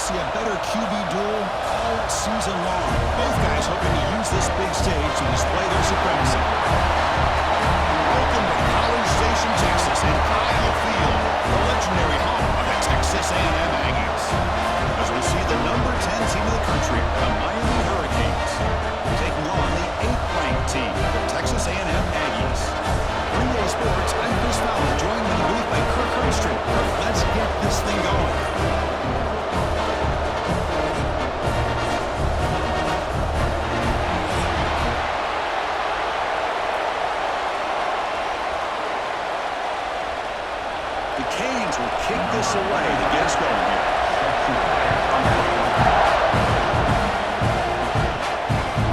see a better QB duel all season long. Both guys hoping to use this big stage to display their supremacy. Welcome to College Station, Texas, and Kyle Field, the legendary home of the Texas A&M Aggies. As we see the number 10 team of the country, the Miami Hurricanes, taking on the 8th-ranked team, the Texas A&M Aggies. Green Day Sports, I'm Chris Fowler, joined in the booth by Kirk Herbstreit. Let's get this thing going. The Canes will kick this away to get us going here.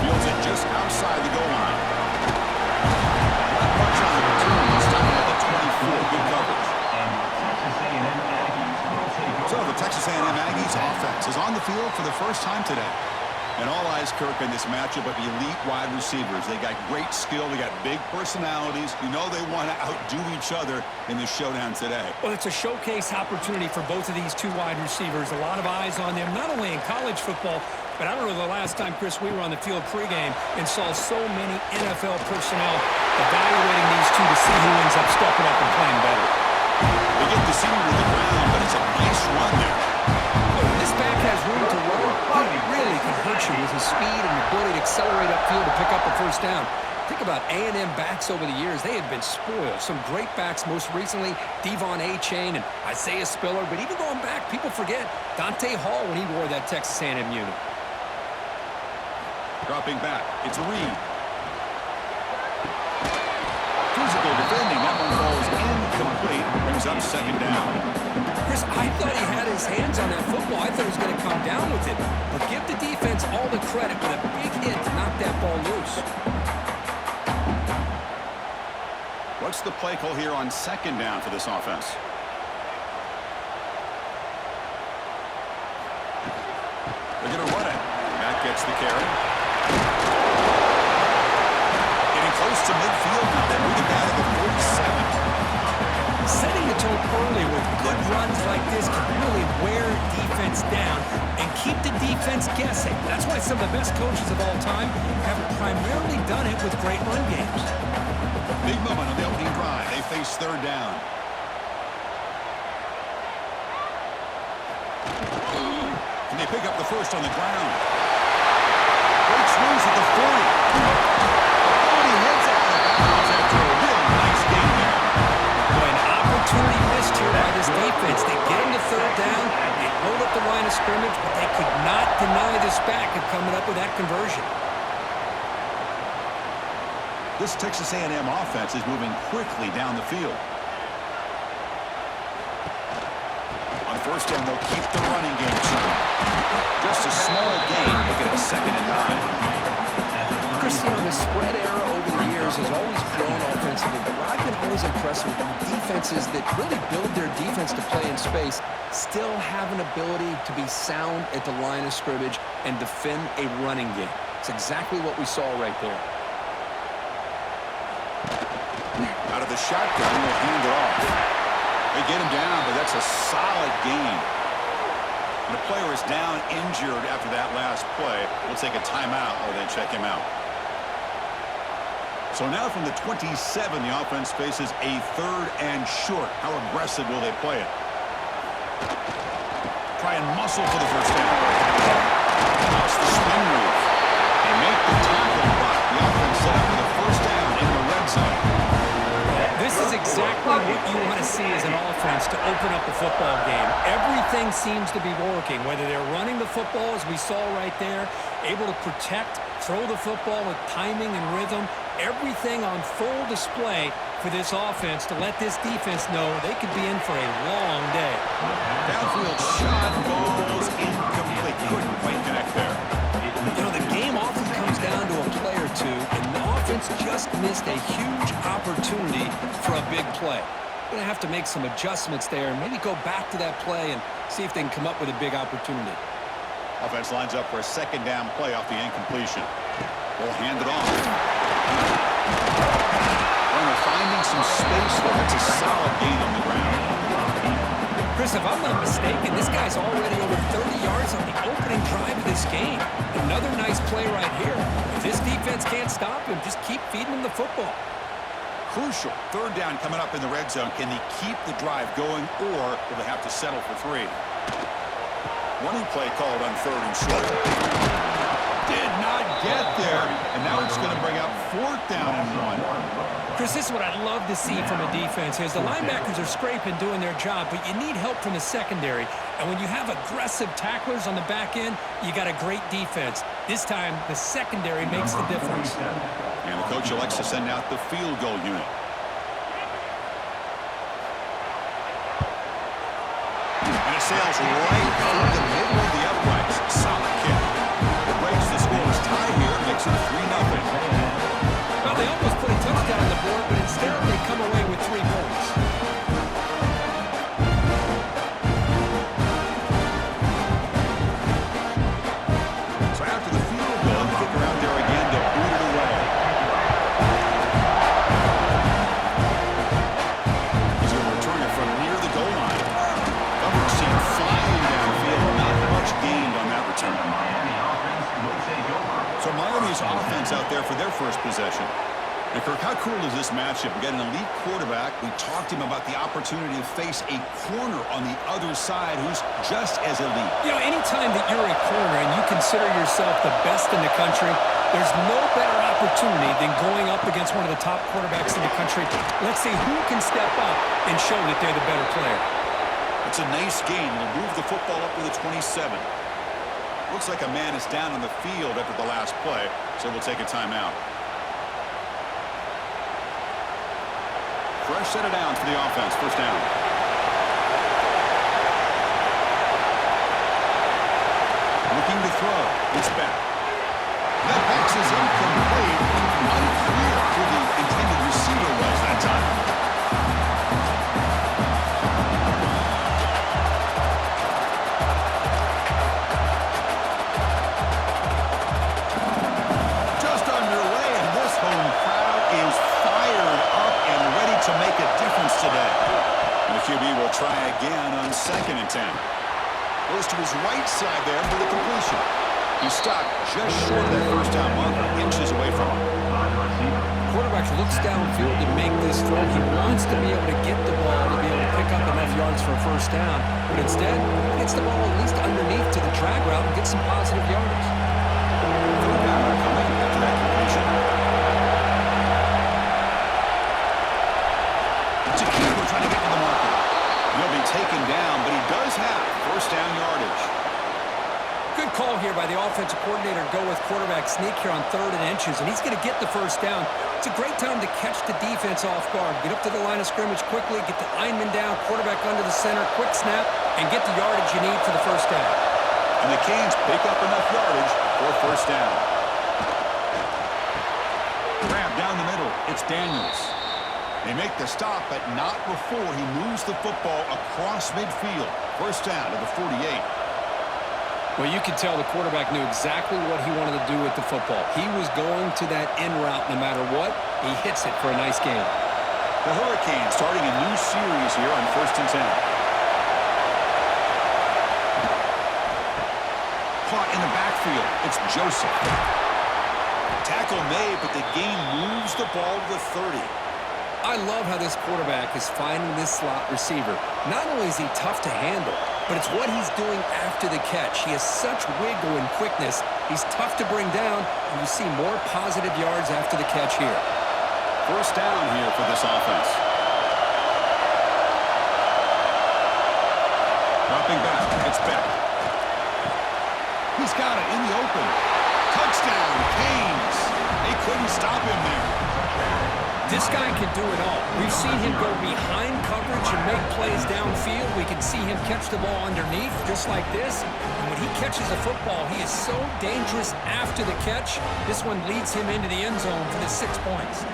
Fields it just outside the goal line. Not much on the return. He's stopping at the 24. Good coverage. So the Texas A&M Aggies offense is on the field for the first time today. And all eyes, Kirk, in this matchup of elite wide receivers. They got great skill. They got big personalities. You know they want to outdo each other in this showdown today. Well, it's a showcase opportunity for both of these two wide receivers. A lot of eyes on them, not only in college football, but I don't know the last time, Chris, we were on the field pregame and saw so many NFL personnel evaluating these two to see who ends up stepping up and playing better. They get the center to the ground, but it's a nice run there. This back has room to run. He really can hurt you with his speed and ability to accelerate upfield to pick up a first down. Think about A&M backs over the years. They have been spoiled. Some great backs, most recently Devon Achane and Isaiah Spiller. But even going back, people forget Dante Hall when he wore that Texas A&M unit. Dropping back, it's Reed. Physical defending, that one falls incomplete. Brings up second down. Chris, I thought he had his hands on that football. I thought he was going to come down with it. But give the defense all the credit with a big hit to knock that ball loose. What's the play call here on second down for this offense? They're going to run it. That gets the carry. Getting close to midfield now. They're moving down to the 47. Setting the tone early with good runs like this can really wear defense down and keep the defense guessing. That's why some of the best coaches of all time have primarily done it with great run games. Big moment on the opening drive. They face third down. Can they pick up the first on the ground? Breaks loose at the 40. Oh, he heads out of bounds after a real nice game there. Boy, an opportunity missed here by this defense. They get him to third down. They hold up the line of scrimmage, but they could not deny this back of coming up with that conversion. This Texas A&M offense is moving quickly down the field. On first down, they'll keep the running game going. Just a small gain. Look at it, 2nd and 9. Chris, you know, the spread era over the years has always grown offensively, but what I've been always impressed with defenses that really build their defense to play in space still have an ability to be sound at the line of scrimmage and defend a running game. It's exactly what we saw right there. Out of the shotgun, they'll hand it off. They get him down, but that's a solid gain. And the player is down injured after that last play. We'll take a timeout while they check him out. So now from the 27, the offense faces a 3rd and short. How aggressive will they play it? Try and muscle for the first down. That's the spin move. They make the tackle, but the offense set up with a first down in the red zone. This is exactly what you want to see as an offense to open up a football game. Everything seems to be working, whether they're running the football, as we saw right there, able to protect, throw the football with timing and rhythm, everything on full display for this offense to let this defense know they could be in for a long day. Downfield shot falls incomplete. Couldn't quite connect there. You know, the game often comes down to a play or two, and the offense just missed a huge opportunity for a big play. Going to have to make some adjustments there and maybe go back to that play and see if they can come up with a big opportunity. Offense lines up for a 2nd down play off the incompletion. We'll hand it off. Runner finding some space, though. It's a solid gain on the ground. Chris, if I'm not mistaken, this guy's already over 30 yards on the opening drive of this game. Another nice play right here. If this defense can't stop him, just keep feeding him the football. Crucial. Third down coming up in the red zone. Can they keep the drive going, or will they have to settle for 3? Running play called on 3rd and short. Did not get there, and now it's going to bring up 4th down and 1. Chris, this is what I'd love to see from a defense is the linebackers are scraping, doing their job, but you need help from the secondary. And when you have aggressive tacklers on the back end, you got a great defense. This time, the secondary makes the difference. And the coach elects to send out the field goal unit. And it sails right through the middle of the uprights. Solid kick. It breaks the scoreless tie here, makes it 3-0. Well, they almost put a touchdown on the board, but instead they come away with 3 points. So after the field goal, the kicker out there again to boot it away. He's going to return it from near the goal line. Coverage team flying downfield. Not much gained on that return. So Miami's offense out there for their first possession. And Kirk, how cool is this matchup? We got an elite quarterback. We talked to him about the opportunity to face a corner on the other side who's just as elite. You know, anytime that you're a corner and you consider yourself the best in the country, there's no better opportunity than going up against one of the top quarterbacks in the country. Let's see who can step up and show that they're the better player. It's a nice game. We'll move the football up to the 27. Looks like a man is down on the field after the last play, so we'll take a timeout. Fresh set of downs for the offense. First down. Looking to throw. It's back. That pass is incomplete. Unclear who the intended receiver was that time. Just underway, and this home crowd is fired up and ready to make a difference today. And the QB will try again on 2nd and 10. Goes to his right side there for the completion. He stopped just short of that first down marker, inches away from him. Quarterback looks downfield to make this throw. He wants to be able to get the ball to be able to pick up enough yards for a first down, but instead, he gets the ball at least underneath to the drag route and gets some positive yardage. Third down coming after that completion. It's a keeper trying to get to the marker. He'll be taken down, but he does have first down yardage. Good call here by the offensive coordinator to go with quarterback sneak here on 3rd and inches, and he's going to get the first down. It's a great time to catch the defense off guard. Get up to the line of scrimmage quickly, get the lineman down, quarterback under the center, quick snap, and get the yardage you need for the first down. And the Canes pick up enough yardage for a first down. Grab down the middle. It's Daniels. They make the stop, but not before he moves the football across midfield. First down to the 48. Well, you could tell the quarterback knew exactly what he wanted to do with the football. He was going to that in route no matter what. He hits it for a nice gain. The Hurricanes starting a new series here on 1st and 10. Caught in the backfield. It's Joseph. Tackle made, but the gain moves the ball to the 30. I love how this quarterback is finding this slot receiver. Not only is he tough to handle, but it's what he's doing after the catch. He has such wiggle and quickness. He's tough to bring down, and you see more positive yards after the catch here. First down here for this offense. Dropping back. It's back. He's got it in the open. Touchdown, Canes. They couldn't stop him there. This guy can do it all. We've seen him go behind coverage and make plays downfield. We can see him catch the ball underneath, just like this. And when he catches a football, he is so dangerous after the catch. This one leads him into the end zone for the 6 points.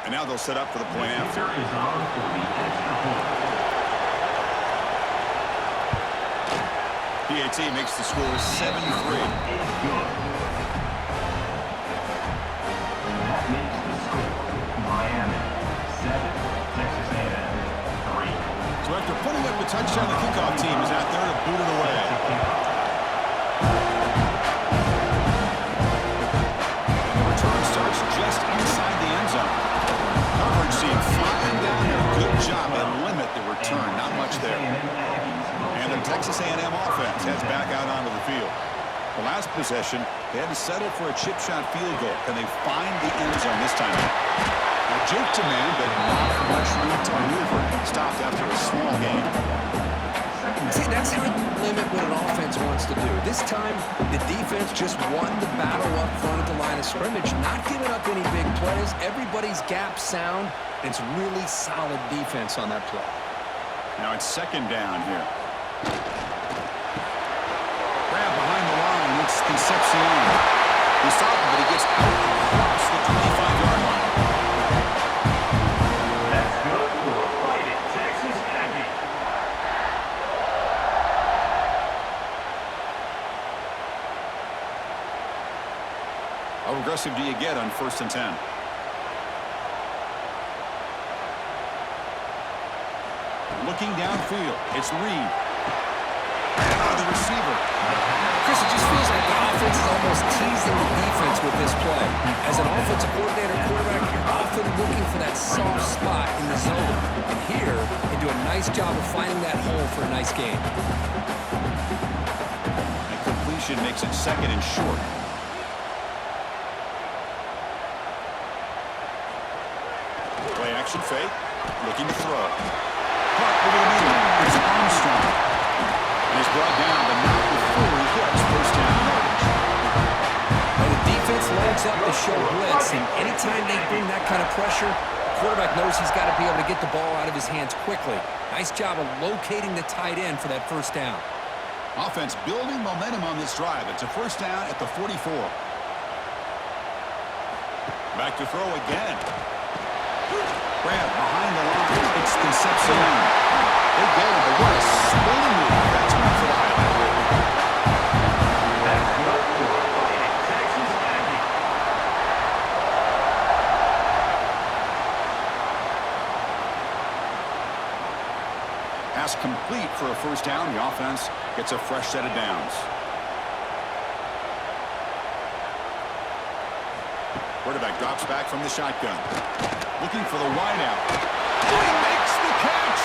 And now they'll set up for the point after. PAT makes the score 7-3. Miami 7, Texas A&M 3. So after putting up a touchdown, the kickoff team is out there to boot it away. And the return starts just inside the end zone. Coverage team flying down there. Good job and limit the return. Not much there. And the Texas A&M offense heads back out onto the field. The last possession, they had to settle for a chip shot field goal. Can they find the end zone this time? A juke to man, but not much room to maneuver. Stopped after a small gain. See, that's how you limit what an offense wants to do. This time, the defense just won the battle up front at the line of scrimmage, not giving up any big plays. Everybody's gap sound. It's really solid defense on that play. Now it's second down here. Grab behind the line. It's Concepcion. He stopped him, but he gets out across the 25-yard line. That's good for a fighting Texas Aggie. How aggressive do you get on 1st and 10? Looking downfield, it's Reed. The receiver. Chris, it just feels like the offense is almost teasing the defense with this play. As an offensive coordinator, quarterback, you're often looking for that soft spot in the zone. And here, they do a nice job of finding that hole for a nice game. And completion makes it second and short. Play action fake. Looking to throw. Caught over the middle. It's Armstrong. And he's brought down, but not before he gets first down yardage. Now, the defense loads up to show blitz, and anytime they bring that kind of pressure, the quarterback knows he's got to be able to get the ball out of his hands quickly. Nice job of locating the tight end for that first down. Offense building momentum on this drive. It's a first down at the 44. Back to throw again. Grab behind the line. It's Concepcion. They get him, but what a spinning move. That's one for the highlight reel. That's good for a fighting Texas Aggie. Pass complete for a first down. The offense gets a fresh set of downs. Quarterback drops back from the shotgun. Looking for the wideout. He makes the catch.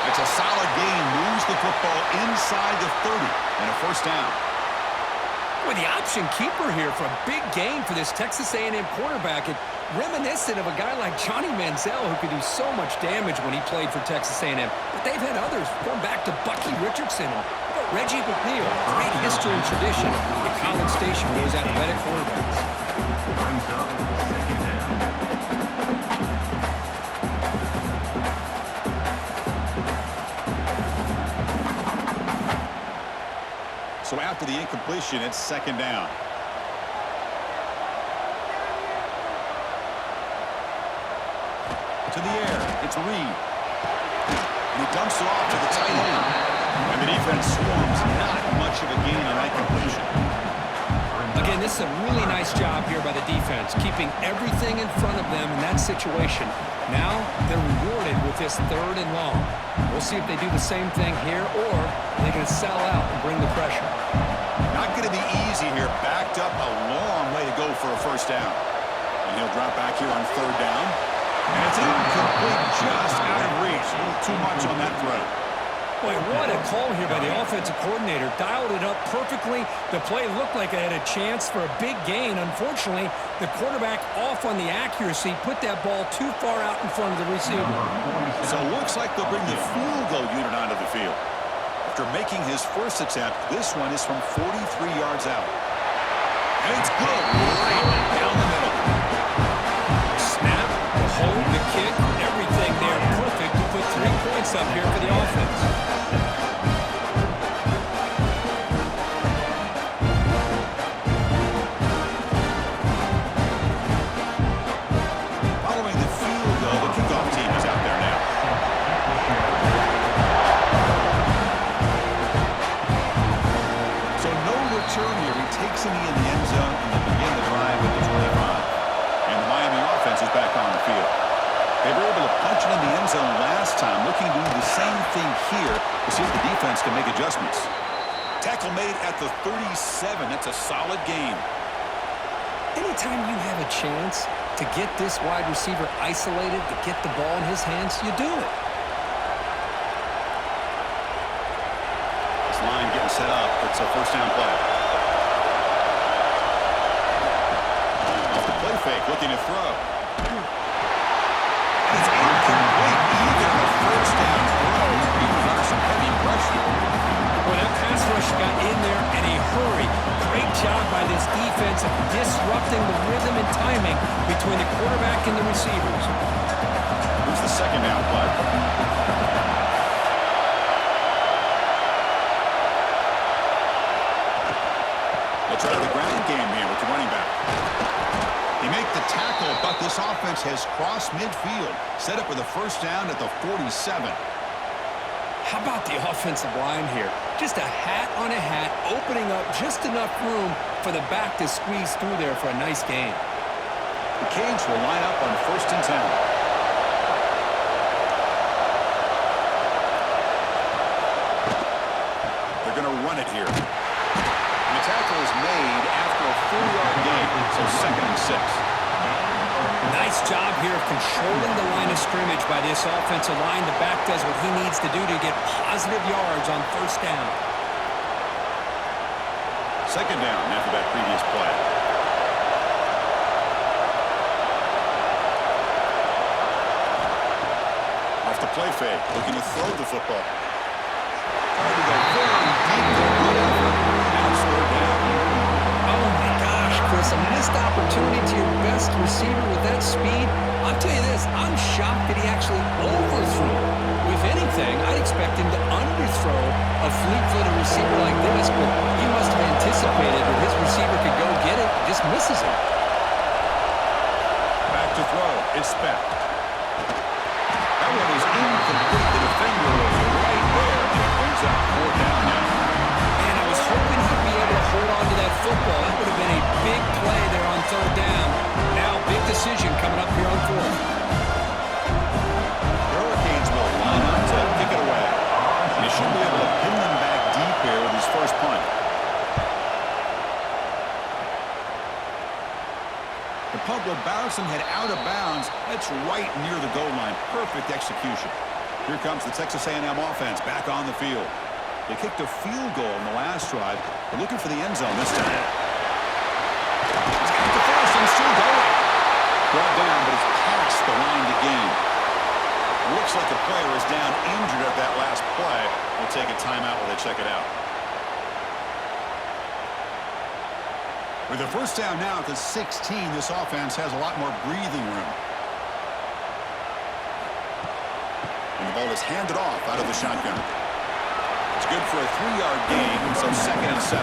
It's a solid gain. Moves the football inside the 30 and a first down. With the option keeper here for a big gain for this Texas A&M quarterback, and reminiscent of a guy like Johnny Manziel who could do so much damage when he played for Texas A&M. But they've had others, going back to Bucky Richardson and Reggie McNeil. Great history and tradition at College Station with those athletic quarterbacks. Brings up second down. So after the incompletion, it's second down. To the air, it's Reed. And he dumps it off to the tight end. And the defense swarms. Not much of a gain on that completion. Again, this is a really nice job here by the defense, keeping everything in front of them in that situation. Now they're rewarded with this third and long. We'll see if they do the same thing here, or they're going to sell out and bring the pressure. Not going to be easy here. Backed up a long way to go for a first down. And he'll drop back here on third down. And it's incomplete, just out of reach. A little too much on that throw. Boy, what a call here by the offensive coordinator. Dialed it up perfectly. The play looked like it had a chance for a big gain. Unfortunately, the quarterback off on the accuracy, put that ball too far out in front of the receiver. So it looks like they'll bring the field goal unit onto the field. After making his first attempt, this one is from 43 yards out. And it's good. Right down the middle. Snap, the hold, the kick, everything there perfect to put 3 points up here for the offense. Following the field goal, the kickoff team is out there now. anything here to see if the defense can make adjustments. Tackle made at the 37. That's a solid game. Anytime you have a chance to get this wide receiver isolated, to get the ball in his hands, you do it. This line getting set up. It's a first down play. Off the play fake, looking to throw. And it's incomplete. Even a first down throw. He was under some heavy pressure. Well, that pass rush got in there in a hurry. Great job by this defense of disrupting the rhythm and timing between the quarterback and the receivers. Here's the second down play. They'll try the ground game here with the running back. He made the tackle, but this offense has crossed midfield. Set up with a first down at the 47. How about the offensive line here? Just a hat on a hat, opening up just enough room for the back to squeeze through there for a nice gain. The Canes will line up on first and 10. They're going to run it here. And the tackle is made after a 4-yard gain, so second and 6. Nice job here of controlling the line of scrimmage by this offensive line. The back does what he needs to do to get positive yards on first down. Second down after that previous play. Off the play fake, looking to throw the football. Trying to go very deep there. Good effort. Now it's third down. Oh my gosh, Chris, a missed opportunity to your best receiver with that speed. I'll tell you this, I'm shocked that he actually overthrew. If anything, I'd expect him to underthrow a fleet-footed receiver like this, but he must have anticipated that his receiver could go get it, just misses him. Back to throw. It's Speck. That one is incomplete. The defender was right there, and it brings up fourth down now. And I was hoping he'd be able to hold on to that football. That would have been a big play there on third down. Now, big decision coming up here on fourth. The Hurricanes will line up to kick it away. And he should be able to pin them back deep here with his first punt. The punt will bounce and head out of bounds. That's right near the goal line. Perfect execution. Here comes the Texas A&M offense back on the field. They kicked a field goal in the last drive. They're looking for the end zone this time. He's got the first and still going. Brought down, but it's past the line to gain. Looks like a player is down injured at that last play. We'll take a timeout while they check it out. With a first down now at the 16, this offense has a lot more breathing room. And the ball is handed off out of the shotgun. It's good for a 3-yard gain, so second and 7.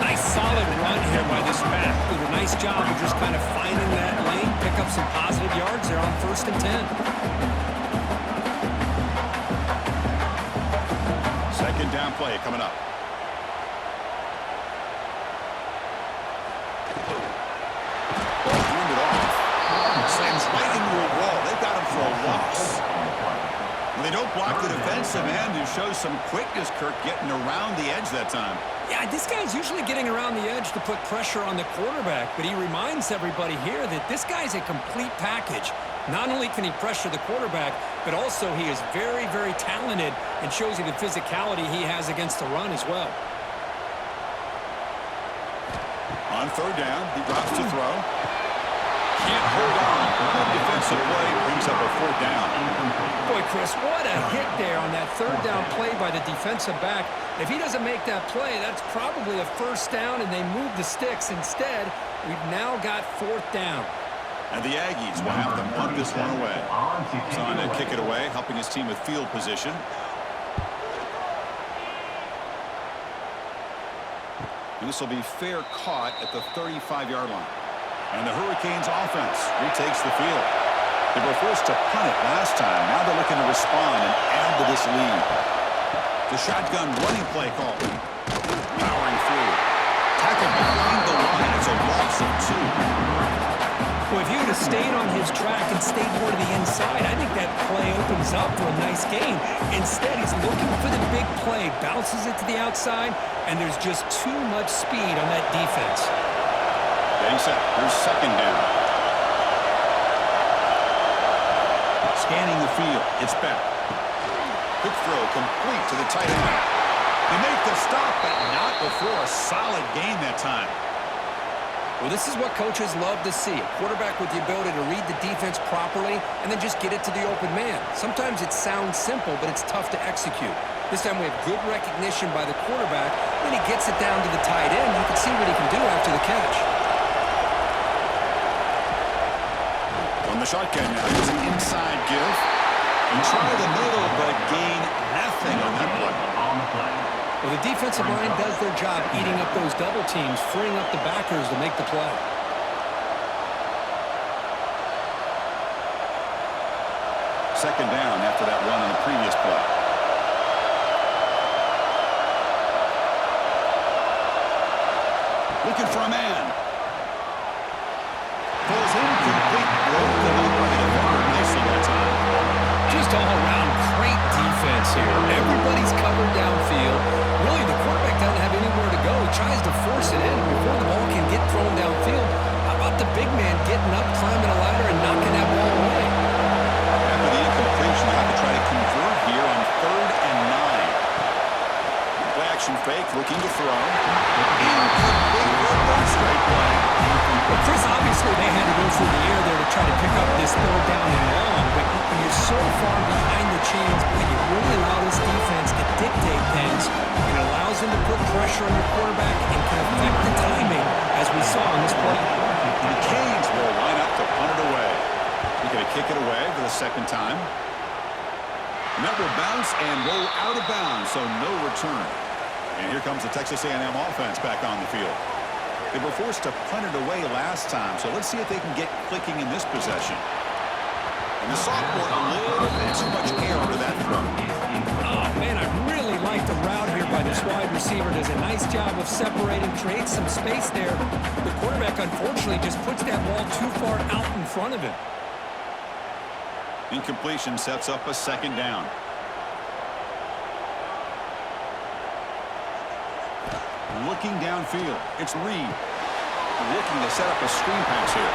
Nice solid run here by this back. Did a nice job of just kind of finding that lane, pick up some positive yards there on first and 10. Second down play coming up. Ball handed off. Slams right into a wall. They've got him for a loss. Well, they don't block the defensive end, who shows some quickness, Kirk, getting around the edge that time. Yeah, this guy's usually getting around the edge to put pressure on the quarterback, but he reminds everybody here that this guy's a complete package. Not only can he pressure the quarterback, but also he is very, very talented and shows you the physicality he has against the run as well. On third down, he drops to throw. Can't hold on. Good defensive play brings up a fourth down. Boy, Chris, what a hit there on that third down play by the defensive back. If he doesn't make that play, that's probably a first down, and they move the sticks. Instead, we've now got fourth down. And the Aggies will have to punt this one away. Son to kick it away, helping his team with field position. And this will be fair caught at the 35-yard line. And the Hurricanes offense retakes the field. They were forced to punt it last time. Now they're looking to respond and add to this lead. The shotgun running play call. Powering through. Tackled behind the line. It's a loss of 2. Well, if he would have stayed on his track and stayed more to the inside, I think that play opens up for a nice gain. Instead, he's looking for the big play, bounces it to the outside, and there's just too much speed on that defense. Getting set. Here's second down. Scanning the field. It's back. Quick throw complete to the tight end. They make the stop, but not before a solid gain that time. Well, this is what coaches love to see. A quarterback with the ability to read the defense properly and then just get it to the open man. Sometimes it sounds simple, but it's tough to execute. This time we have good recognition by the quarterback. Then he gets it down to the tight end. You can see what he can do after the catch. On the shotgun now, here's an inside give. And try the middle, but gain nothing on that play. On the play. Well, the defensive line does their job eating up those double teams, freeing up the backers to make the play. Second down after that run on the previous play. Looking for a man. Pulls incomplete, broken up by the defender. Nicely that time. Just all around great defense here. Everybody's covered downfield. Really, the quarterback doesn't have anywhere to go. He tries to force it in before the ball can get thrown downfield. How about the big man getting up, climbing a ladder, and knocking that ball away? After the incompletion, they have to try to convert here on 3rd and 9. Play action fake, looking to throw. Incomplete, straight play. Well, Chris, obviously they had to go through the air there to try to pick up this 3rd down and long, but when you're so far behind the chains, boy, you really allow this defense to dictate things. It allows them to put pressure on your quarterback and can affect the timing, as we saw in this play. The Canes will line up to punt it away. They're going to kick it away for the second time. And that will bounce and roll out of bounds, so no return. And here comes the Texas A&M offense back on the field. They were forced to punt it away last time, so let's see if they can get clicking in this possession. And the sophomore, a little bit too much air under that throw. Oh, man, I really like the route here by this wide receiver. Does a nice job of separating, creates some space there. The quarterback, unfortunately, just puts that ball too far out in front of him. Incompletion sets up a second down. Looking downfield. It's Reed. Looking to set up a screen pass here.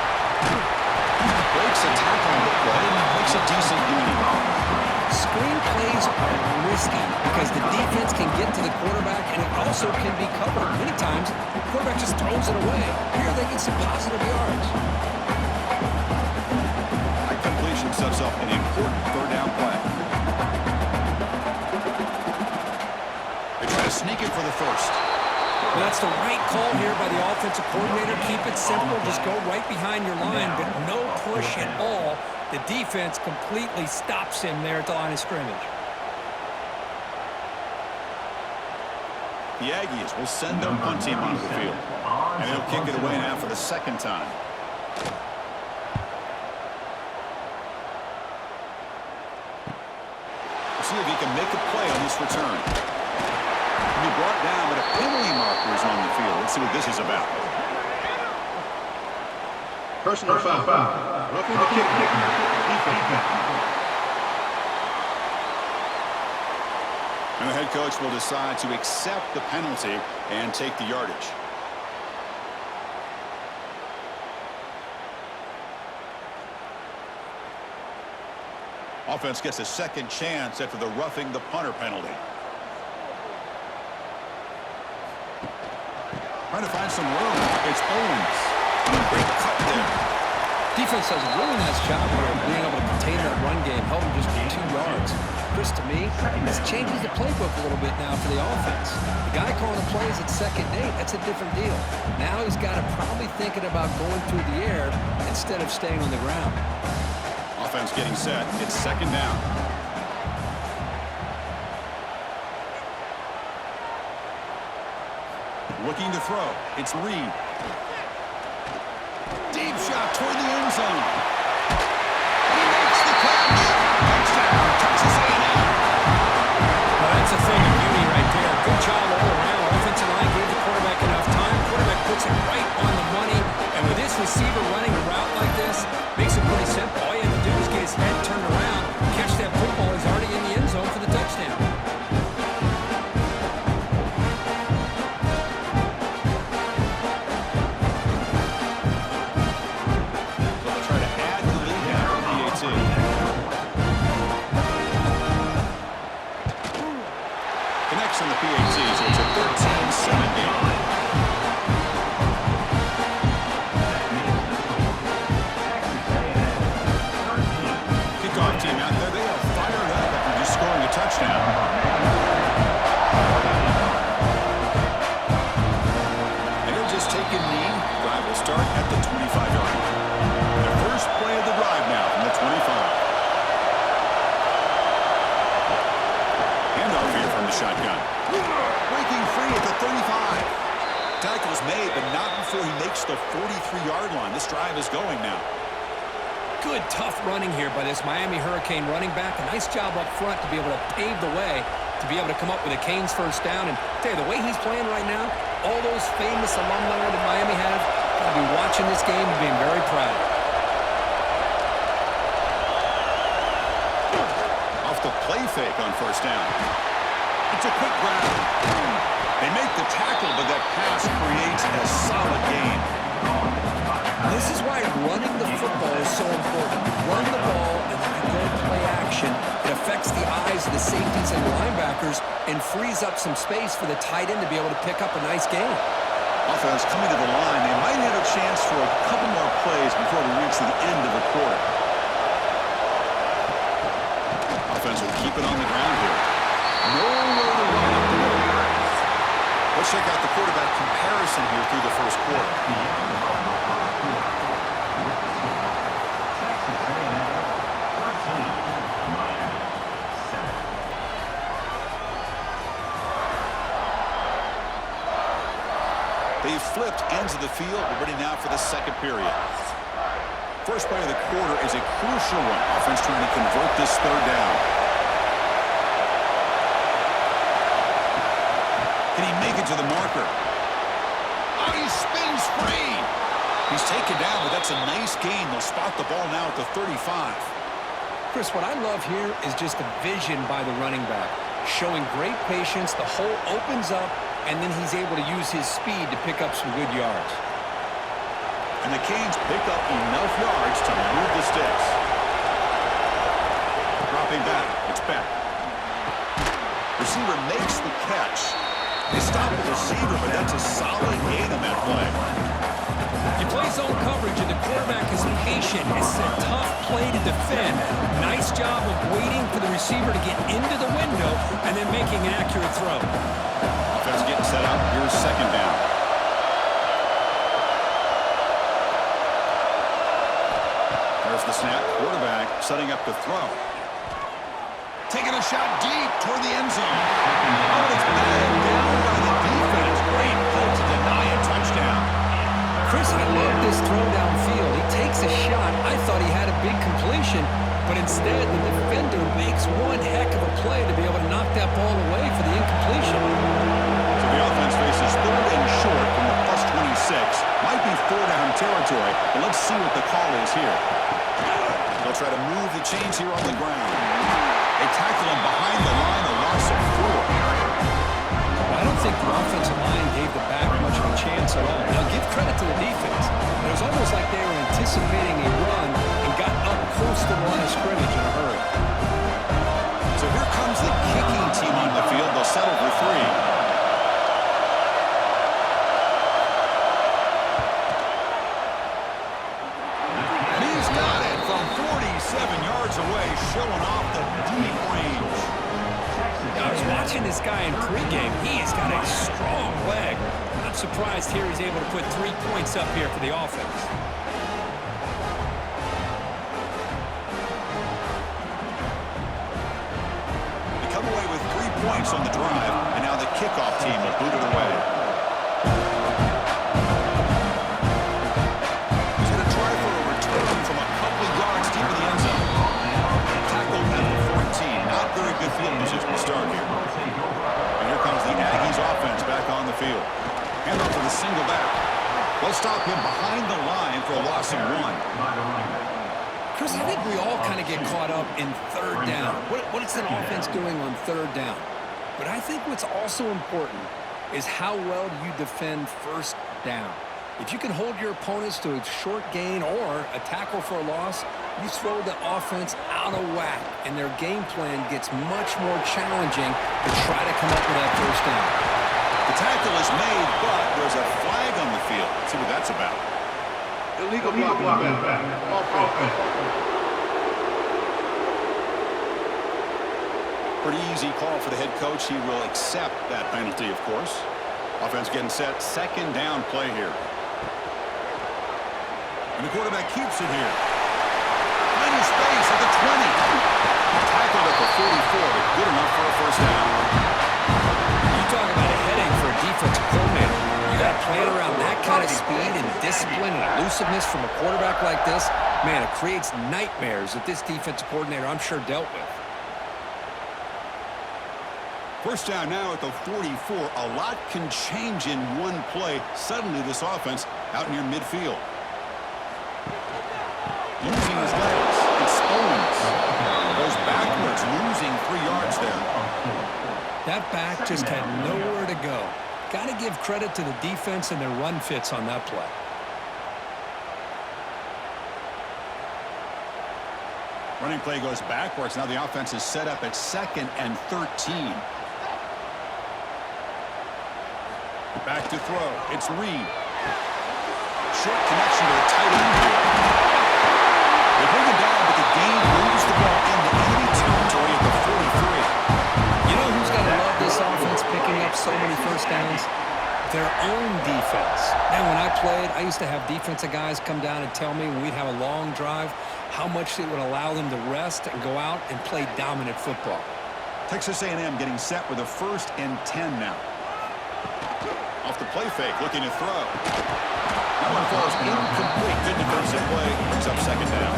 Breaks a tackle on the play and makes a decent gain. Screen plays are risky because the defense can get to the quarterback and it also can be covered. Many times, the quarterback just throws it away. Here they get some positive yards. That completion sets up an important 3rd down play. They try to sneak it for the first. Well, that's the right call here by the offensive coordinator. Keep it simple. Just go right behind your line, but no push at all. The defense completely stops him there at the line of scrimmage. The Aggies will send their punt team onto the field. And they'll kick it away now for the second time. We'll see if he can make a play on this return. He'll be brought down, but a penalty marker is on the field. Let's see what this is about. Personal foul. Roughing the kick. And the head coach will decide to accept the penalty and take the yardage. Offense gets a second chance after the roughing the punter penalty. Trying to find some room. It's Owens. Great cut there. Defense does a really nice job here of being able to contain that run game, help them just get 2 yards. Chris, to me, this changes the playbook a little bit now for the offense. The guy calling the plays at 2nd and 8, that's a different deal. Now he's got to probably thinking about going through the air instead of staying on the ground. Offense getting set. It's 2nd down. Looking to throw. It's Reed. Deep shot toward the end zone. He makes the catch. Touchdown, Texas A&M. Well, that's a thing of beauty right there. Good job all around. Offensive line gave the quarterback enough time. Quarterback puts it right on the money. And with this receiver running a route like this, on the PAT, so it's a 13-7 game. Kickoff team out there, they are fired up after just scoring a touchdown. And they'll just take a knee. Drive will start at the 25-yard line. The first play of the drive now from the 25. Handoff here from the shotgun. Breaking free at the 35. Tackle's made, but not before he makes the 43-yard line. This drive is going now. Good, tough running here by this Miami Hurricane running back. A nice job up front to be able to pave the way to be able to come up with a Canes first down. And tell you, the way he's playing right now, all those famous alumni that Miami have, going to be watching this game and being very proud. Off the play fake on first down. It's a quick grab. They make the tackle, but that pass creates a solid gain. This is why running the football is so important. Run the ball and then go play action. It affects the eyes of the safeties and linebackers and frees up some space for the tight end to be able to pick up a nice gain. Offense coming to the line. They might have a chance for a couple more plays before we reach the end of the quarter. Offense will keep it on the ground here. Nowhere to run up the middle. Let's check out the quarterback comparison here through the first quarter. They've flipped ends of the field. We're ready now for the second period. First play of the quarter is a crucial one. Offense trying to convert this third down. Can he make it to the marker? Oh, he spins free. He's taken down, but that's a nice gain. They'll spot the ball now at the 35. Chris, what I love here is just the vision by the running back. Showing great patience, the hole opens up, and then he's able to use his speed to pick up some good yards. And the Canes pick up enough yards to move the sticks. Dropping back, it's back. Receiver makes the catch. They stop the receiver, but that's a solid gain on that play. You play zone coverage, and the quarterback is patient. It's a tough play to defend. Nice job of waiting for the receiver to get into the window and then making an accurate throw. Offense getting set up. Here's second down. There's the snap. Quarterback setting up the throw. Taking a shot deep toward the end zone. Oh, it's batted down by the defense. Great pull to deny a touchdown. Chris, I love this throw downfield. He takes a shot. I thought he had a big completion, but instead the defender makes one heck of a play to be able to knock that ball away for the incompletion. So the offense faces third and short from the plus 26. Might be four down territory, but let's see what the call is here. They'll try to move the chains here on the ground. They tackle him behind the line, a loss of 4. I don't think the offensive line gave the back much of a chance at all. Now, give credit to the defense. It was almost like they were anticipating a run and got up close to the line of scrimmage in a hurry. So here comes the kicking team on the field. They'll settle for 3. Away, showing off the deep range. I was watching this guy in pregame. He has got a strong leg. Not surprised here he's able to put 3 points up here for the offense. They come away with 3 points on the drive, and now the kickoff team will boot it away. He's going to try for a return from a couple of yards deep in the end zone. Tackled at the 14. Not very good field position to start here. And here comes the Aggies offense back on the field. Hand off to the single back. They'll stop him behind the line for a loss of 1. Chris, I think we all kind of get caught up in third down. What is an offense doing on third down? But I think what's also important is how well do you defend first down. If you can hold your opponents to a short gain or a tackle for a loss, You throw the offense out of whack, and their game plan gets much more challenging to try to come up with that first down. The tackle is made, but there's a flag on the field. Let's see what that's about. Illegal blocking back. Offense. Pretty easy call for the head coach. He will accept that penalty, of course. Offense getting set. Second down play here. And the quarterback keeps it here. Finding space at the 20. Tackled at the 44, but good enough for a first down. You talk about a headache for a defensive coordinator. You got to plan around that kind of speed and discipline and elusiveness from a quarterback like this. Man, it creates nightmares that this defensive coordinator, I'm sure, dealt with. First down now at the 44. A lot can change in one play. Suddenly this offense out near midfield. Using his legs. Exposed. Goes backwards, losing 3 yards there. That back just had nowhere to go. Got to give credit to the defense and their run fits on that play. Running play goes backwards. Now the offense is set up at 2nd and 13. Back to throw. It's Reed. Short connection to the tight end here. They bring it down, but the game moves the ball into enemy territory at the 43. You know who's got to love this offense picking up so many first downs? Their own defense. Man, when I played, I used to have defensive guys come down and tell me when we'd have a long drive how much it would allow them to rest and go out and play dominant football. Texas A&M getting set with a 1st and 10 now. Off the play fake, looking to throw. That one falls incomplete. Good defensive play. Brings up 2nd down.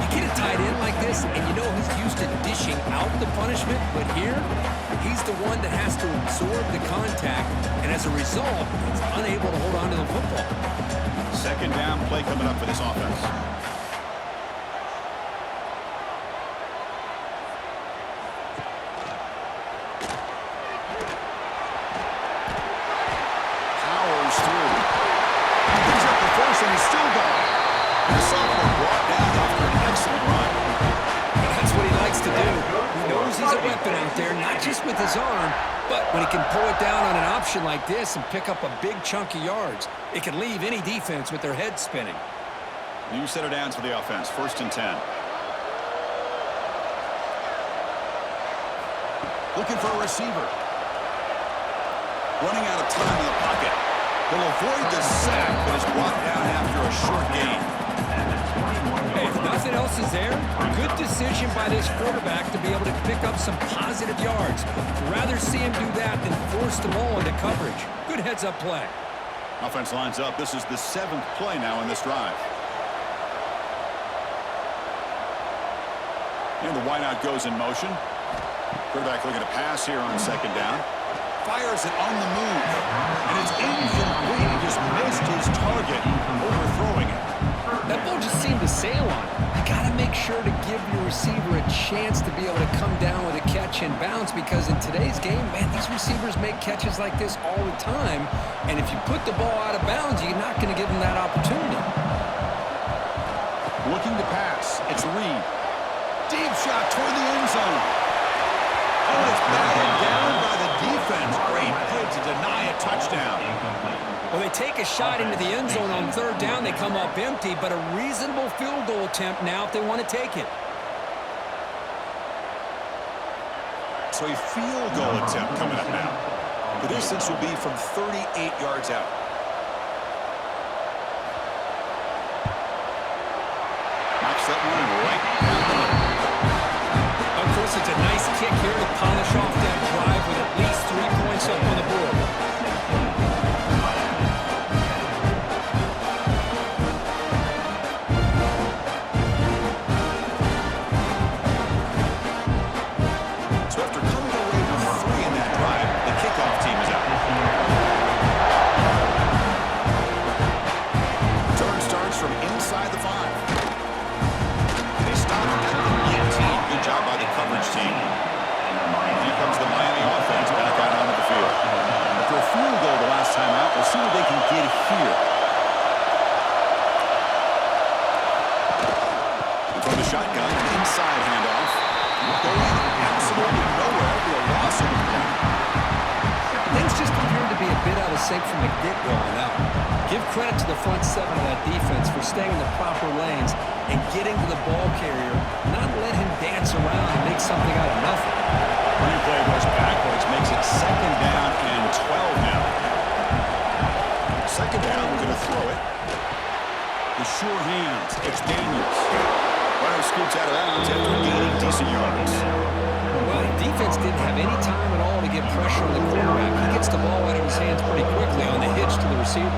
You get a tight end like this, and you know he's used to dishing out the punishment, but here, he's the one that has to absorb the contact, and as a result, he's unable to hold on to the football. 2nd down play coming up for this offense. And he's still going. The sophomore brought down after an excellent run. That's what he likes to do. He knows he's a weapon out there, not just with his arm, but when he can pull it down on an option like this and pick up a big chunk of yards, it can leave any defense with their head spinning. New set of downs for the offense. 1st and 10. Looking for a receiver. Running out of time in the pocket. He'll avoid the sack, but is brought down after a short gain. Hey, if nothing else is there, good decision by this quarterback to be able to pick up some positive yards. Rather see him do that than force them all into coverage. Good heads-up play. Offense lines up. This is the 7th play now in this drive. And the wideout goes in motion. Quarterback looking to pass here on 2nd down. Fires it on the move, and it's incomplete. He just missed his target, overthrowing it. That ball just seemed to sail on him. You got to make sure to give your receiver a chance to be able to come down with a catch and bounce, because in today's game, man, these receivers make catches like this all the time, and if you put the ball out of bounds, you're not going to give them that opportunity. Looking to pass. It's Reed. Deep shot toward the end zone. Oh, it's batted down by the defense. Great play to deny a touchdown. Well, they take a shot into the end zone on 3rd down. They come up empty, but a reasonable field goal attempt now if they want to take it. So a field goal attempt coming up now. The distance will be from 38 yards out. Knocks that one right down the middle. Of course, it's a nice kick here to polish off that drive with at least 3 points up on the board. So after coming away with 3 in that drive, the kickoff team is out. Give credit to the front seven of that defense for staying in the proper lanes and getting to the ball carrier, not let him dance around and make something out of nothing. Replay goes backwards, makes it 2nd down and 12 now. 2nd down, we're going to throw it. The sure hands, it's Daniels. Runner scoots out of bounds after gaining decent yards. Well, the defense didn't have any time at all to get pressure on the quarterback. He gets the ball out of his hands pretty quickly on the hitch to the receiver.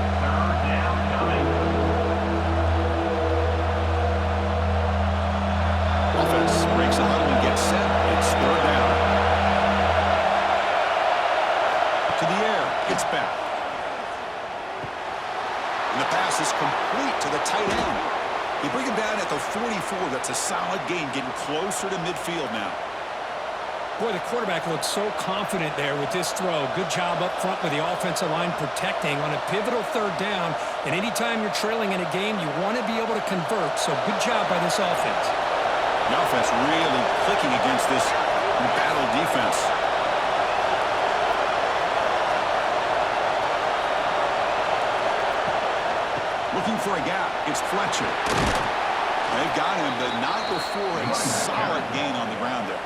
Offense breaks the huddle and gets set. It's 3rd down. To the air, it's back. And the pass is complete to the tight end. You bring him down at the 44. That's a solid gain, getting closer to midfield now. Boy, the quarterback looks so confident there with this throw. Good job up front with the offensive line protecting on a pivotal 3rd down. And anytime you're trailing in a game, you want to be able to convert. So good job by this offense. The offense really clicking against this battle defense. Looking for a gap. It's Fletcher. They've got him, but not before a solid gain on the ground there.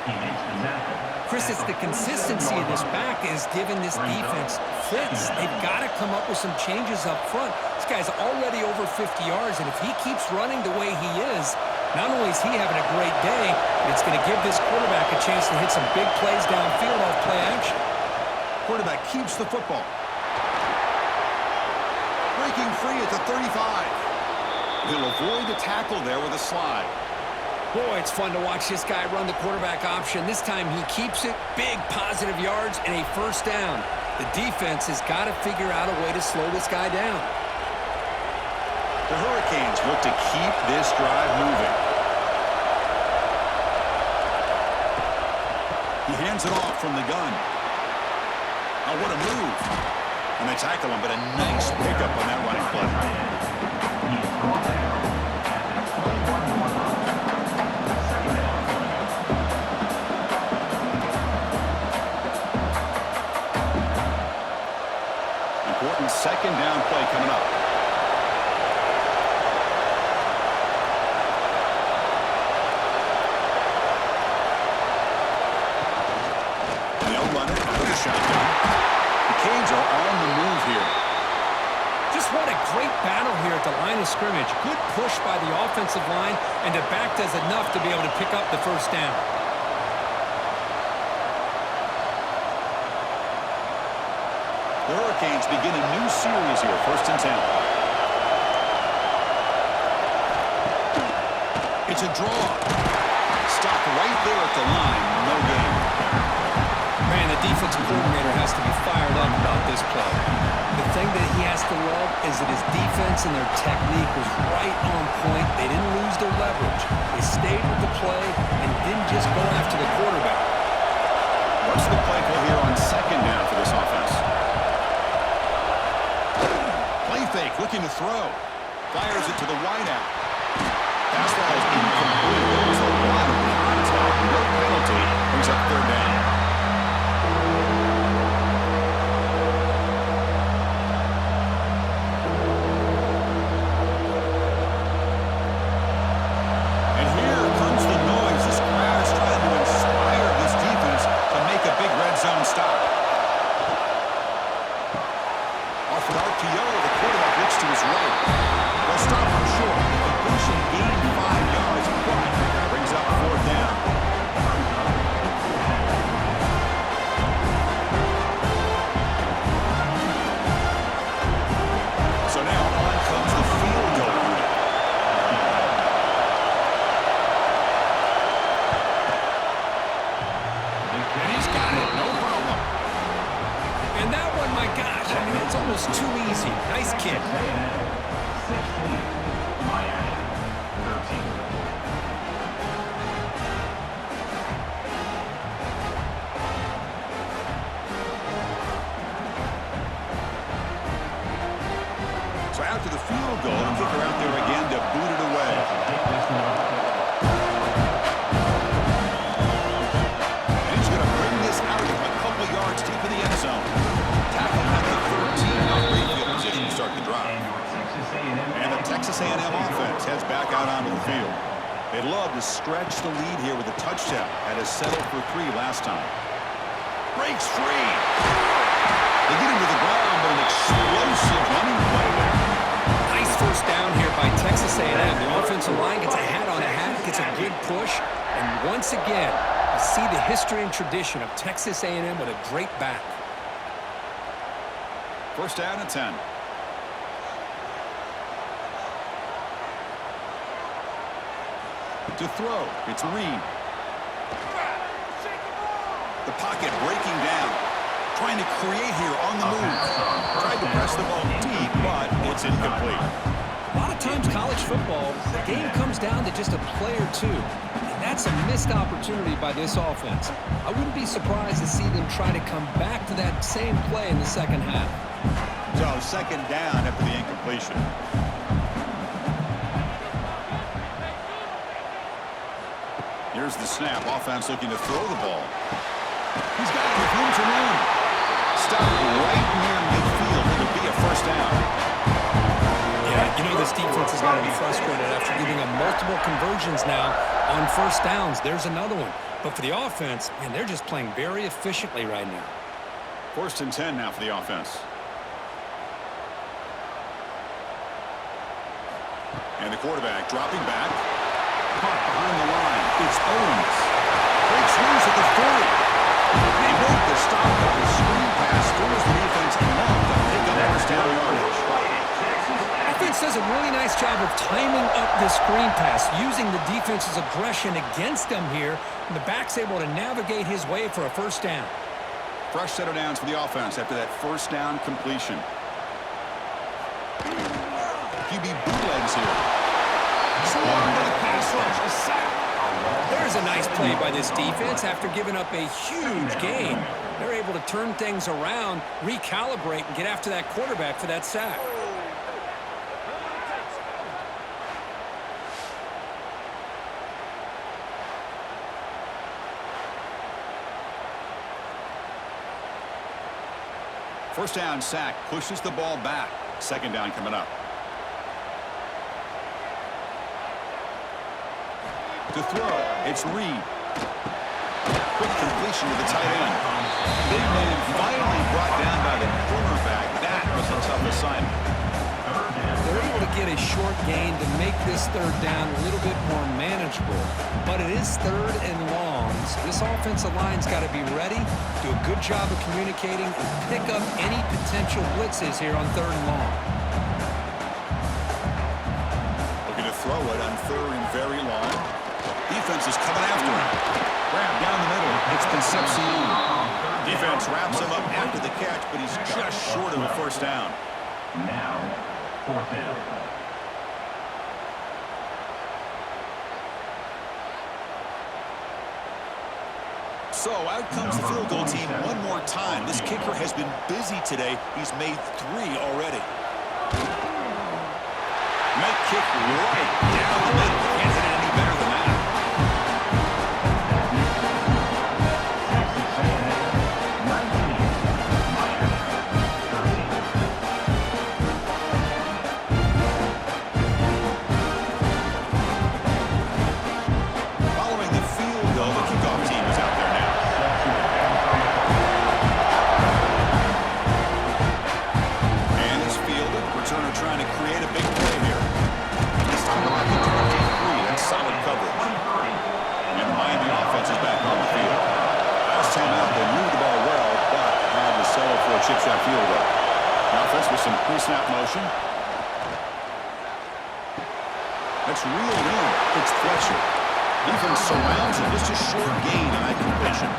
Chris, it's the consistency of this back is giving this defense fits. They've got to come up with some changes up front. This guy's already over 50 yards, and if he keeps running the way he is, not only is he having a great day, but it's going to give this quarterback a chance to hit some big plays downfield off play action. Quarterback keeps the football. Breaking free at the 35. He'll avoid the tackle there with a slide. Boy, it's fun to watch this guy run the quarterback option. This time he keeps it, big positive yards, and a 1st down. The defense has got to figure out a way to slow this guy down. The Hurricanes look to keep this drive moving. He hands it off from the gun. Oh, what a move. And they tackle him, but a nice pickup on that running play. Important 2nd down play coming up. They'll run it out of the shotgun. The Canes are on the move here. Just what a great battle here at the line of scrimmage. Good push by the offensive line, and the back does enough to be able to pick up the 1st down. The Hurricanes begin a new series here, 1st and 10. It's a draw. Stopped right there at the line, no gain. Man, the defensive coordinator has to be fired up about this play. The thing that he has to love is that his defense and their technique was right on point. They didn't lose their leverage. They stayed with the play and didn't just go after the quarterback. What's the play call here on 2nd down for this offense? Play fake, looking to throw. Fires it to the wideout. Pass ball is incomplete. There was a lot of contact. No penalty. Brings up 3rd down. And here comes the noise. This crowd is trying to inspire this defense to make a big red zone stop. Off an RPO, the quarterback looks to his right. They'll stop him short. The completion gained 5 yards, but brings up 4th down. So now on comes the field goal unit. And he's got it, no problem. And that one, my gosh, I mean, it's almost too easy. Nice kick. 16, Miami, 13. So after the field goal, the kicker out there again to boot it away. And he's going to bring this out a couple yards deep in the end zone. Tackle at the 13. Not great field position to start the drive. field. They'd love to stretch the lead here with a touchdown. Had us settled for 3 last time. Breaks free. They get him to the ground, but an explosive running play there. Nice first down here by Texas A&M. The offensive line gets a hat on a hat, gets a good push, and once again, you see the history and tradition of Texas A&M with a great back. First down and 10. To throw, it's Reed. The pocket breaking down. Trying to create here on the move. Tried to press the ball deep, but it's incomplete. A lot of times college football, the game comes down to just a play or two. And that's a missed opportunity by this offense. I wouldn't be surprised to see them try to come back to that same play in the second half. So second down after the incompletion. Here's the snap. Offense looking to throw the ball. He's got it with room to run. Stop right near midfield. It'll be a first down. Yeah, you know this defense has got to be frustrated after giving them multiple conversions now on first downs. There's another one. But for the offense, man, they're just playing very efficiently right now. First and 10 now for the offense. And the quarterback dropping back. Caught behind the line. It's Owens. Breaks loose at the 40. They make the stop with the screen pass. Throws the defense enough to pick up first down yardage. Offense does a really nice job of timing up this screen pass, using the defense's aggression against them here, and the back's able to navigate his way for a first down. Fresh set of downs for the offense after that first down completion. QB bootlegs here. Swarmed by the pass rush. A sack. There's a nice play by this defense after giving up a huge gain. They're able to turn things around, recalibrate, and get after that quarterback for that sack. First down sack pushes the ball back. Second down coming up. To throw, it's Reed. Quick completion to the tight end. Big man finally brought down by the cornerback. That was a tough assignment. They're able to get a short gain to make this third down a little bit more manageable. But it is third and long, so this offensive line's got to be ready, do a good job of communicating, and pick up any potential blitzes here on third and long. Looking to throw it on third and very long. Defense is coming after him. Grab down the middle. It's Concepcion. Defense wraps him up after the catch, but he's just short of a first down. Now, fourth down. So out comes the field goal team one more time. This kicker has been busy today. He's made 3 already. Might kick right down the middle. Can't hit it any better than that. Following the field goal, the kickoff team is out there now. And it's fielded. Returner trying to create a big play here. This time around to 23. That's solid coverage. And the Miami offense is back on the field. Last time out, they moved the ball well, but had to settle for a chip shot field goal. The offense with some pre-snap motion. That's real in. It's Fletcher. Defense surrounds him. Just a short gain on that completion.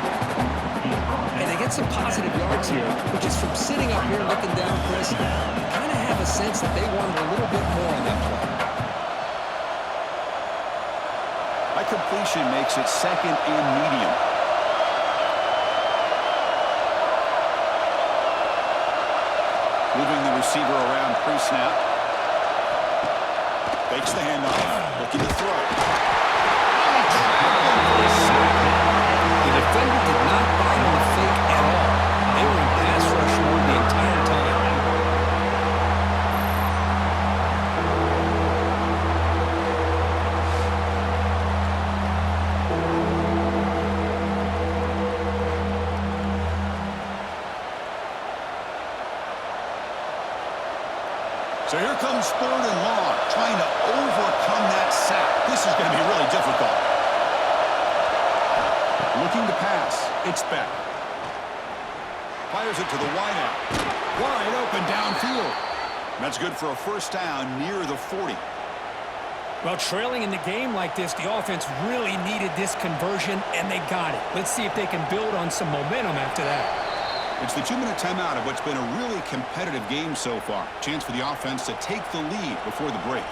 And they get some positive yards here, but just from sitting up here looking down, Chris, you kind of have a sense that they wanted a little bit more on that play. That completion makes it second and medium. Moving the receiver around pre-snap. Fakes the handoff. Looking to throw. The defender did not bite on the fake at all. They were in pass rush mode the entire time. So here comes 3rd and long, trying to overcome that sack. This is going to be really difficult. Looking to pass. It's Beck. Fires it to the wideout. Wide open downfield. That's good for a first down near the 40. Well, trailing in the game like this, the offense really needed this conversion, and they got it. Let's see if they can build on some momentum after that. It's the 2-minute timeout of what's been a really competitive game so far. Chance for the offense to take the lead before the break.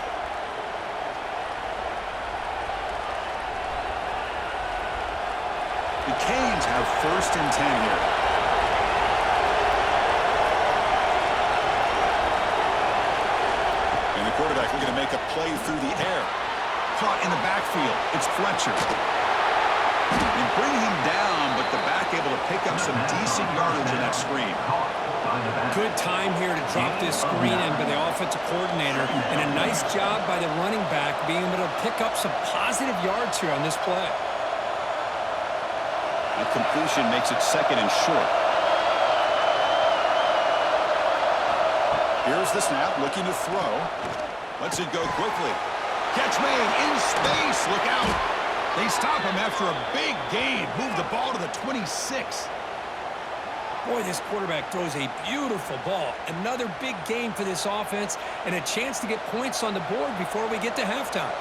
The Canes have 1st and 10 here. And the quarterback looking to make a play through the air. Caught in the backfield. It's Fletcher. And bring him down, but the back able to pick up some decent yardage in that screen. Good time here to drop this screen in by the offensive coordinator, and a nice job by the running back being able to pick up some positive yards here on this play. A completion makes it 2nd and short. Here's the snap, looking to throw. Lets it go quickly. Catch made in space. Look out. They stop him after a big gain. Move the ball to the 26. Boy, this quarterback throws a beautiful ball. Another big game for this offense and a chance to get points on the board before we get to halftime.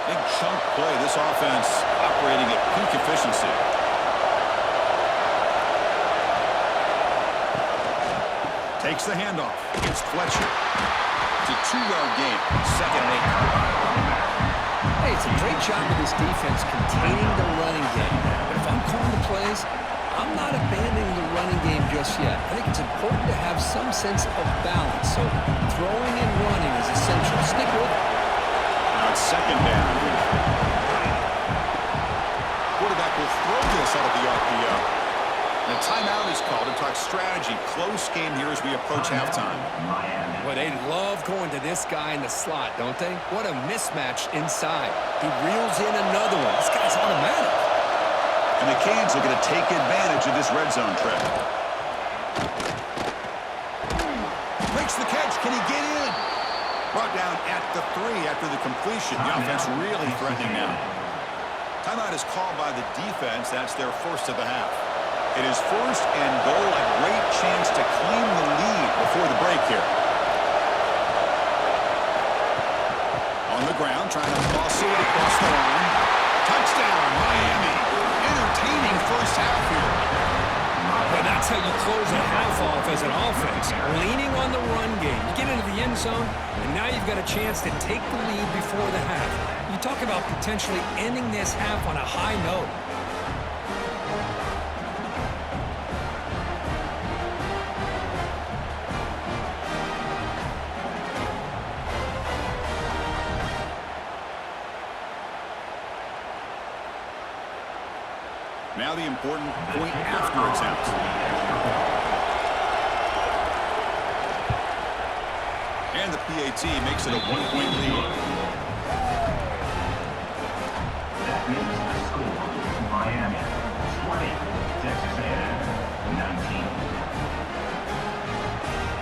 Big chunk play. This offense operating at peak efficiency. Takes the handoff. It's Fletcher. It's a 2-yard gain. 2nd and 8. Hey, it's a great job of this defense containing the running game. But if I'm calling the plays, I'm not abandoning the running game just yet. I think it's important to have some sense of balance. So throwing and running is essential. Stick with it. Now it's 2nd down. Quarterback will throw this out of the RPO. And a timeout is called to talk strategy. Close game here as we approach halftime. Well, they love going to this guy in the slot, don't they? What a mismatch inside. He reels in another one. This guy's automatic. And the Canes are going to take advantage of this red zone trap. Makes the catch. Can he get in? Brought down at the 3 after the completion. The offense really threatening now. Timeout is called by the defense. That's their first of the half. It is 1st and goal. A great chance to claim the lead before the break here. On the ground, trying to muscle it across the line. Touchdown, Miami. Entertaining first half here. Well, that's how you close a half off as an offense. Leaning on the run game. You get into the end zone, and now you've got a chance to take the lead before the half. You talk about potentially ending this half on a high note. Now the important point after attempt. And the PAT makes it a 1-point lead. That means the score, Miami 20, Texas A&M 19.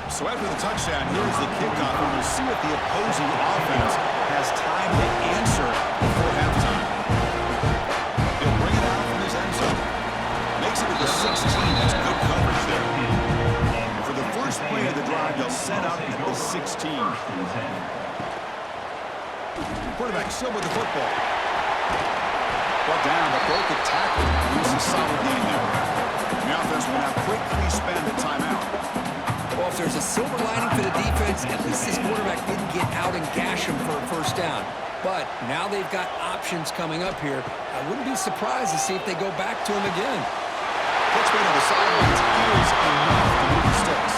So after the touchdown, here's the kickoff, and we'll see if the opposing offense has time to answer before halftime. He'll bring it out from his end zone. Makes it to the 16. That's good coverage there. And for the first play of the drive, they'll set up at the 16. Quarterback still with the football. Brought down, but broke the tackle. Loses solid gain there. The offense will now quickly spend the timeout. Well, if there's a silver lining for the defense, at least this quarterback didn't get out and gash him for a first down. But now they've got options coming up here. I wouldn't be surprised to see if they go back to him again. Gets rid of the sidelines is enough to move the sticks.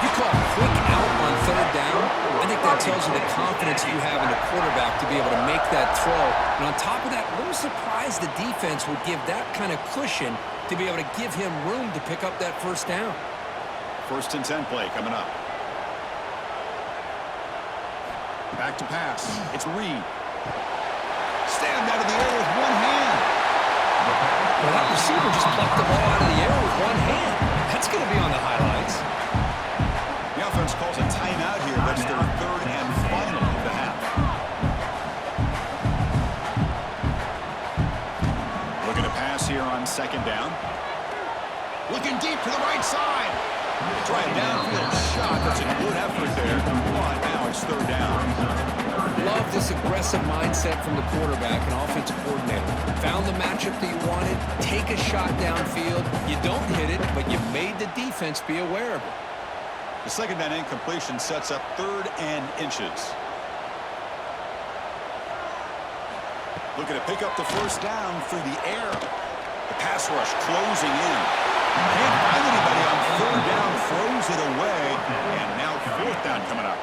You call quick out on 3rd down. I think that tells you the confidence you have in the quarterback to be able to make that throw. And on top of that, a little surprised the defense would give that kind of cushion to be able to give him room to pick up that first down. 1st and 10 play coming up. Back to pass. It's Reed. Stand out of the air with one hand. Well, that receiver just plucked the ball out of the air with one hand. That's going to be pass here on second down. Looking deep to the right side. Try a downfield shot. That's a good effort there. But now it's third down. Love this aggressive mindset from the quarterback and offensive coordinator. Found the matchup that you wanted. Take a shot downfield. You don't hit it, but you made the defense be aware of it. The second down incompletion sets up 3rd and inches. Looking to pick up the first down through the air. The pass rush closing in. Can't find anybody on 3rd down. Throws it away. And now 4th down coming up.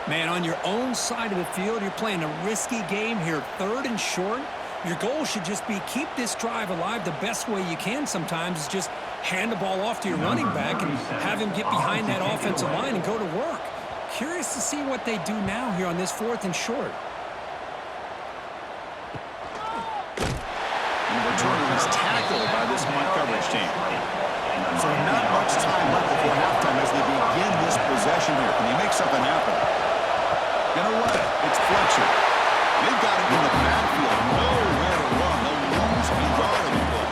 Man, on your own side of the field, you're playing a risky game here. 3rd and short. Your goal should just be keep this drive alive the best way you can sometimes is just hand the ball off to your running back and have him get behind that offensive line and go to work. Curious to see what they do now here on this 4th and short. And the returner is tackled by this punt coverage team. So not much time left before halftime as they begin this possession here. Can they make something happen? Gonna run it. It's Fletcher. They've got it in the backfield. Nowhere to run. They'll lose a yard of the play.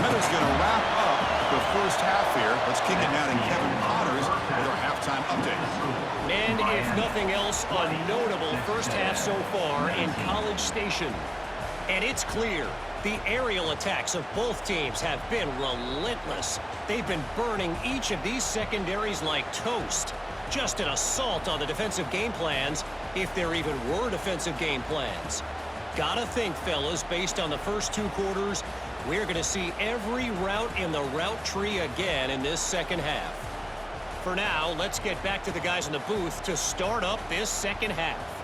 Meadows going to wrap up the first half here. Let's kick it now to Kevin Potters with our halftime update. And if nothing else, a notable first half so far in College Station. And it's clear, the aerial attacks of both teams have been relentless. They've been burning each of these secondaries like toast. Just an assault on the defensive game plans, if there even were defensive game plans. Gotta think, fellas, based on the first 2 quarters, we're going to see every route in the route tree again in this second half. For now, let's get back to the guys in the booth to start up this second half.